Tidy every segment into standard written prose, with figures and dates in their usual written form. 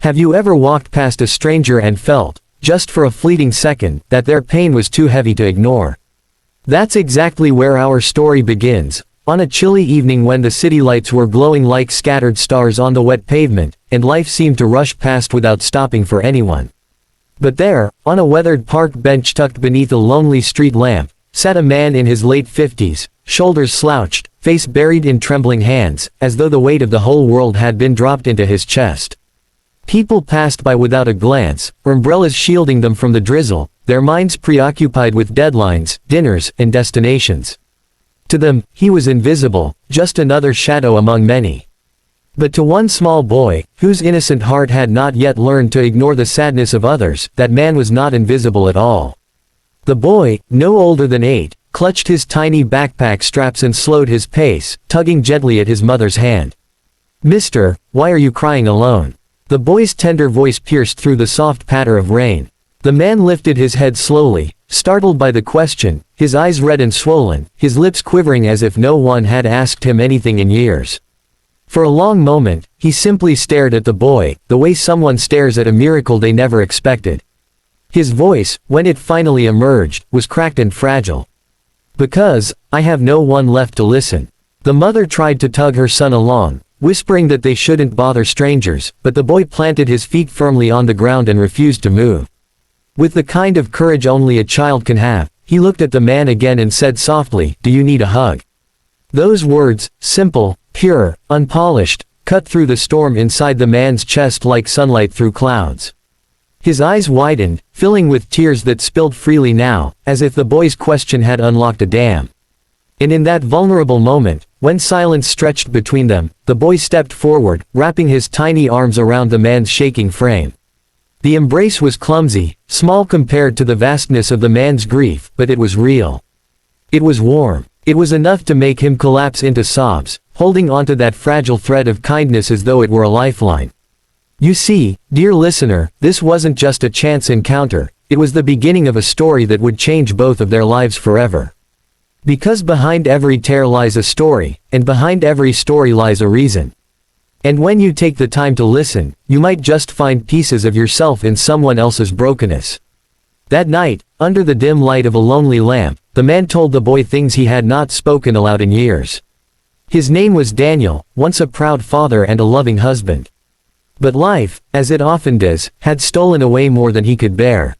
Have you ever walked past a stranger and felt, just for a fleeting second, that their pain was too heavy to ignore? That's exactly where our story begins, on a chilly evening when the city lights were glowing like scattered stars on the wet pavement, and life seemed to rush past without stopping for anyone. But there, on a weathered park bench tucked beneath a lonely street lamp, sat a man in his late 50s, shoulders slouched, face buried in trembling hands, as though the weight of the whole world had been dropped into his chest. People passed by without a glance, umbrellas shielding them from the drizzle, their minds preoccupied with deadlines, dinners, and destinations. To them, he was invisible, just another shadow among many. But to one small boy, whose innocent heart had not yet learned to ignore the sadness of others, that man was not invisible at all. The boy, no older than 8, clutched his tiny backpack straps and slowed his pace, tugging gently at his mother's hand. "Mister, why are you crying alone?" The boy's tender voice pierced through the soft patter of rain. The man lifted his head slowly, startled by the question, his eyes red and swollen, his lips quivering as if no one had asked him anything in years. For a long moment, he simply stared at the boy, the way someone stares at a miracle they never expected. His voice, when it finally emerged, was cracked and fragile. "Because, I have no one left to listen." The mother tried to tug her son along, whispering that they shouldn't bother strangers, but the boy planted his feet firmly on the ground and refused to move. With the kind of courage only a child can have, he looked at the man again and said softly, "Do you need a hug?" Those words, simple, pure, unpolished, cut through the storm inside the man's chest like sunlight through clouds. His eyes widened, filling with tears that spilled freely now, as if the boy's question had unlocked a dam. And in that vulnerable moment, when silence stretched between them, the boy stepped forward, wrapping his tiny arms around the man's shaking frame. The embrace was clumsy, small compared to the vastness of the man's grief, but it was real. It was warm. It was enough to make him collapse into sobs, holding onto that fragile thread of kindness as though it were a lifeline. You see, dear listener, this wasn't just a chance encounter, it was the beginning of a story that would change both of their lives forever. Because behind every tear lies a story, and behind every story lies a reason. And when you take the time to listen, you might just find pieces of yourself in someone else's brokenness. That night, under the dim light of a lonely lamp, the man told the boy things he had not spoken aloud in years. His name was Daniel, once a proud father and a loving husband. But life, as it often does, had stolen away more than he could bear.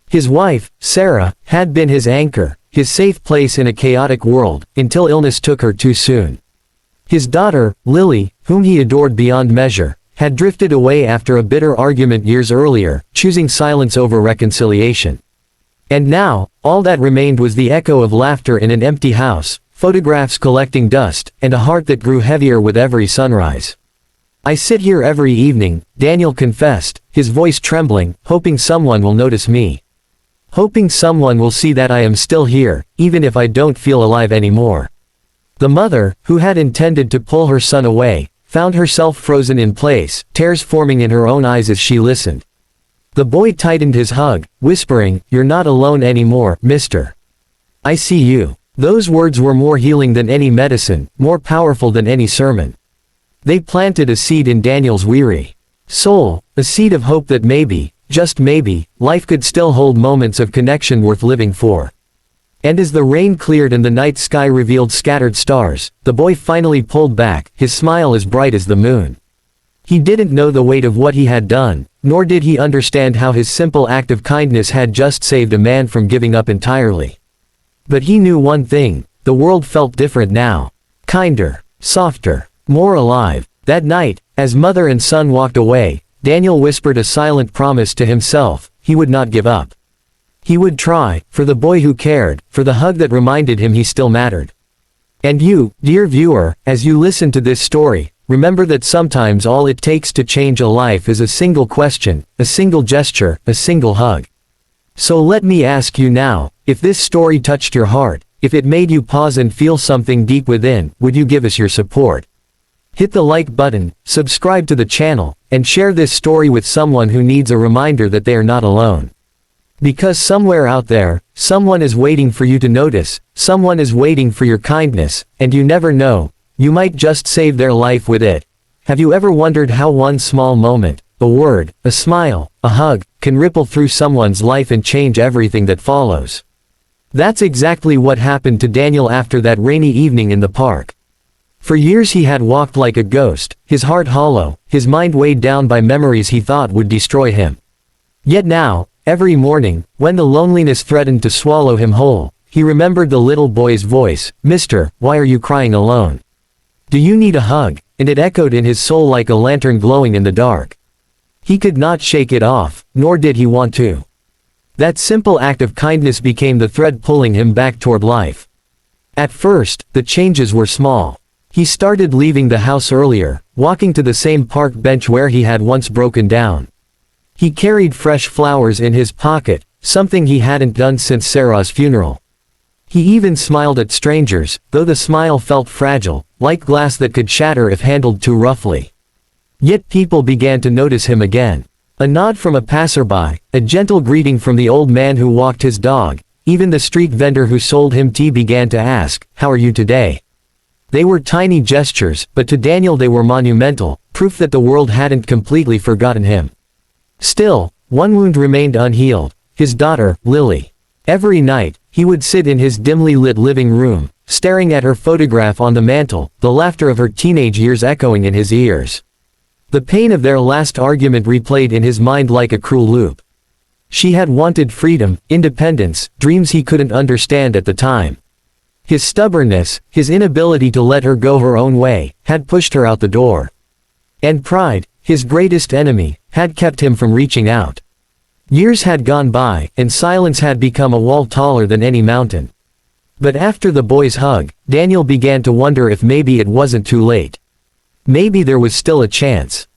His wife, Sarah, had been his anchor, his safe place in a chaotic world, until illness took her too soon. His daughter, Lily, whom he adored beyond measure, had drifted away after a bitter argument years earlier, choosing silence over reconciliation. And now, all that remained was the echo of laughter in an empty house, photographs collecting dust, and a heart that grew heavier with every sunrise. "I sit here every evening," Daniel confessed, his voice trembling, "hoping someone will notice me. Hoping someone will see that I am still here, even if I don't feel alive anymore." The mother, who had intended to pull her son away, found herself frozen in place, tears forming in her own eyes as she listened. The boy tightened his hug, whispering, "You're not alone anymore, mister. I see you." Those words were more healing than any medicine, more powerful than any sermon. They planted a seed in Daniel's weary soul, a seed of hope that maybe, just maybe, life could still hold moments of connection worth living for. And as the rain cleared and the night sky revealed scattered stars, the boy finally pulled back, his smile as bright as the moon. He didn't know the weight of what he had done, nor did he understand how his simple act of kindness had just saved a man from giving up entirely. But he knew one thing, the world felt different now. Kinder, softer, more alive. That night, as mother and son walked away, Daniel whispered a silent promise to himself: he would not give up. He would try, for the boy who cared, for the hug that reminded him he still mattered. And you, dear viewer, as you listen to this story, remember that sometimes all it takes to change a life is a single question, a single gesture, a single hug. So let me ask you now, if this story touched your heart, if it made you pause and feel something deep within, would you give us your support? Hit the like button, subscribe to the channel, and share this story with someone who needs a reminder that they are not alone. Because somewhere out there, someone is waiting for you to notice, someone is waiting for your kindness, and you never know, you might just save their life with it. Have you ever wondered how one small moment, a word, a smile, a hug, can ripple through someone's life and change everything that follows. That's exactly what happened to Daniel after that rainy evening in the park. For years he had walked like a ghost, his heart hollow, his mind weighed down by memories he thought would destroy him. Yet now, every morning, when the loneliness threatened to swallow him whole, he remembered the little boy's voice, "Mister, why are you crying alone? Do you need a hug?" And it echoed in his soul like a lantern glowing in the dark. He could not shake it off, nor did he want to. That simple act of kindness became the thread pulling him back toward life. At first, the changes were small. He started leaving the house earlier, walking to the same park bench where he had once broken down. He carried fresh flowers in his pocket, something he hadn't done since Sarah's funeral. He even smiled at strangers, though the smile felt fragile, like glass that could shatter if handled too roughly. Yet people began to notice him again. A nod from a passerby, a gentle greeting from the old man who walked his dog, even the street vendor who sold him tea began to ask, "How are you today?" They were tiny gestures, but to Daniel they were monumental, proof that the world hadn't completely forgotten him. Still, one wound remained unhealed, his daughter, Lily. Every night, he would sit in his dimly lit living room, staring at her photograph on the mantel, the laughter of her teenage years echoing in his ears. The pain of their last argument replayed in his mind like a cruel loop. She had wanted freedom, independence, dreams he couldn't understand at the time. His stubbornness, his inability to let her go her own way, had pushed her out the door. And pride, his greatest enemy, had kept him from reaching out. Years had gone by, and silence had become a wall taller than any mountain. But after the boy's hug, Daniel began to wonder if maybe it wasn't too late. Maybe there was still a chance.